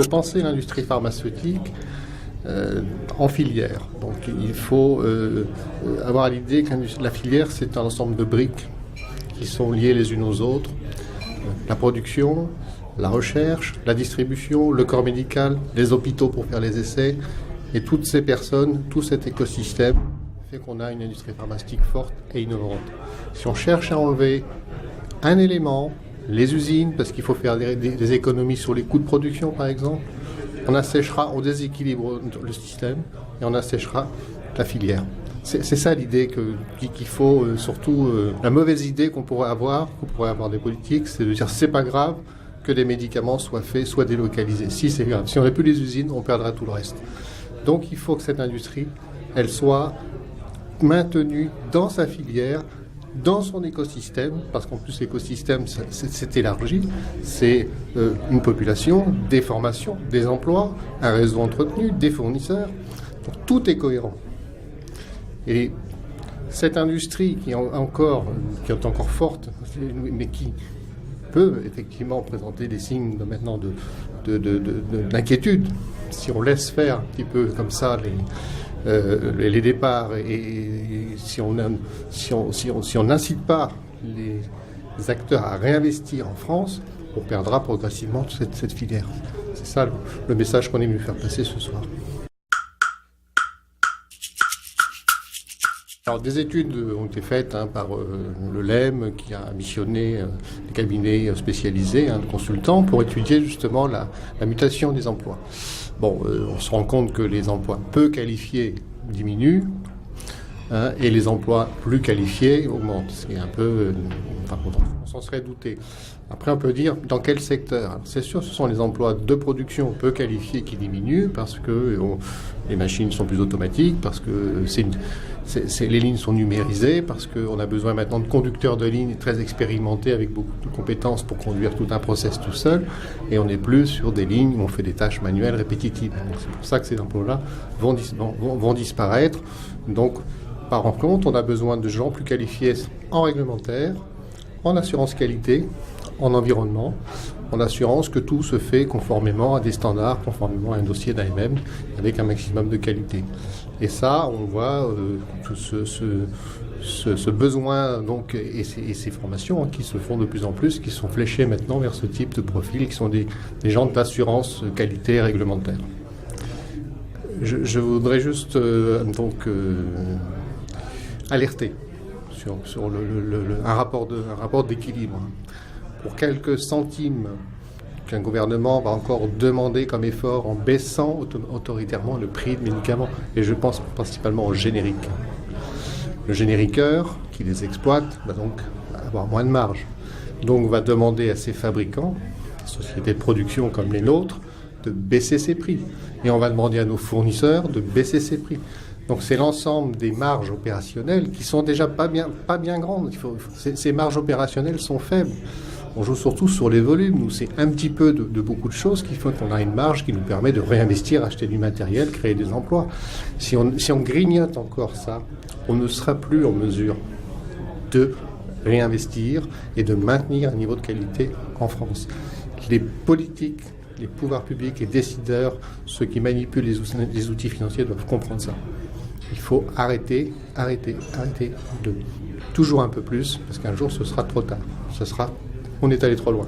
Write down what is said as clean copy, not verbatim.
faut penser l'industrie pharmaceutique en filière. Donc il faut avoir à l'idée que la filière, c'est un ensemble de briques qui sont liées les unes aux autres. La production, la recherche, la distribution, le corps médical, les hôpitaux pour faire les essais, et toutes ces personnes, tout cet écosystème fait qu'on a une industrie pharmaceutique forte et innovante. Si on cherche à enlever un élément, les usines, parce qu'il faut faire des économies sur les coûts de production par exemple, on déséquilibre le système et on asséchera la filière. C'est ça l'idée qu'il faut, surtout la mauvaise idée qu'on pourrait avoir des politiques, c'est de dire c'est pas grave que les médicaments soient faits, soient délocalisés. Si, c'est grave. Si on n'a plus les usines, on perdra tout le reste. Donc il faut que cette industrie, elle soit maintenue dans sa filière, dans son écosystème, parce qu'en plus l'écosystème c'est élargi, c'est une population, des formations, des emplois, un réseau entretenu, des fournisseurs. Donc, tout est cohérent. Et cette industrie qui est encore forte, mais qui peut effectivement présenter des signes d'inquiétude, si on laisse faire un petit peu comme ça les départs et si on n'incite pas les acteurs à réinvestir en France, on perdra progressivement cette filière. C'est ça le message qu'on est venu faire passer ce soir. Alors, des études ont été faites par le LEM qui a missionné des cabinets spécialisés, de consultants, pour étudier justement la mutation des emplois. Bon, on se rend compte que les emplois peu qualifiés diminuent et les emplois plus qualifiés augmentent. C'est un peu... on s'en serait douté. Après, on peut dire dans quel secteur. C'est sûr, ce sont les emplois de production peu qualifiés qui diminuent parce que les machines sont plus automatiques, parce que les lignes sont numérisées, parce qu'on a besoin maintenant de conducteurs de lignes très expérimentés avec beaucoup de compétences pour conduire tout un process tout seul, et on n'est plus sur des lignes où on fait des tâches manuelles répétitives. Donc, c'est pour ça que ces emplois-là vont disparaître. Donc, par contre, on a besoin de gens plus qualifiés en réglementaire, en assurance qualité, en environnement, en assurance que tout se fait conformément à des standards, conformément à un dossier d'AMM, avec un maximum de qualité. Et ça, on voit ce besoin donc, et ces formations qui se font de plus en plus, qui sont fléchées maintenant vers ce type de profil, qui sont des gens d'assurance qualité réglementaire. Je voudrais juste alerter sur un rapport d'équilibre. Pour quelques centimes qu'un gouvernement va encore demander comme effort en baissant autoritairement le prix des médicaments, et je pense principalement aux génériques. Le génériqueur qui les exploite va donc avoir moins de marge. Donc va demander à ses fabricants, sociétés de production comme les nôtres, de baisser ses prix. Et on va demander à nos fournisseurs de baisser ses prix. Donc c'est l'ensemble des marges opérationnelles qui sont déjà pas bien grandes. Ces marges opérationnelles sont faibles. On joue surtout sur les volumes. Nous, c'est un petit peu de beaucoup de choses qui font qu'on a une marge qui nous permet de réinvestir, acheter du matériel, créer des emplois. Si on grignote encore ça, on ne sera plus en mesure de réinvestir et de maintenir un niveau de qualité en France. Les politiques, les pouvoirs publics, les décideurs, ceux qui manipulent les outils financiers doivent comprendre ça. Il faut arrêter de toujours un peu plus, parce qu'un jour ce sera trop tard. On est allé trop loin.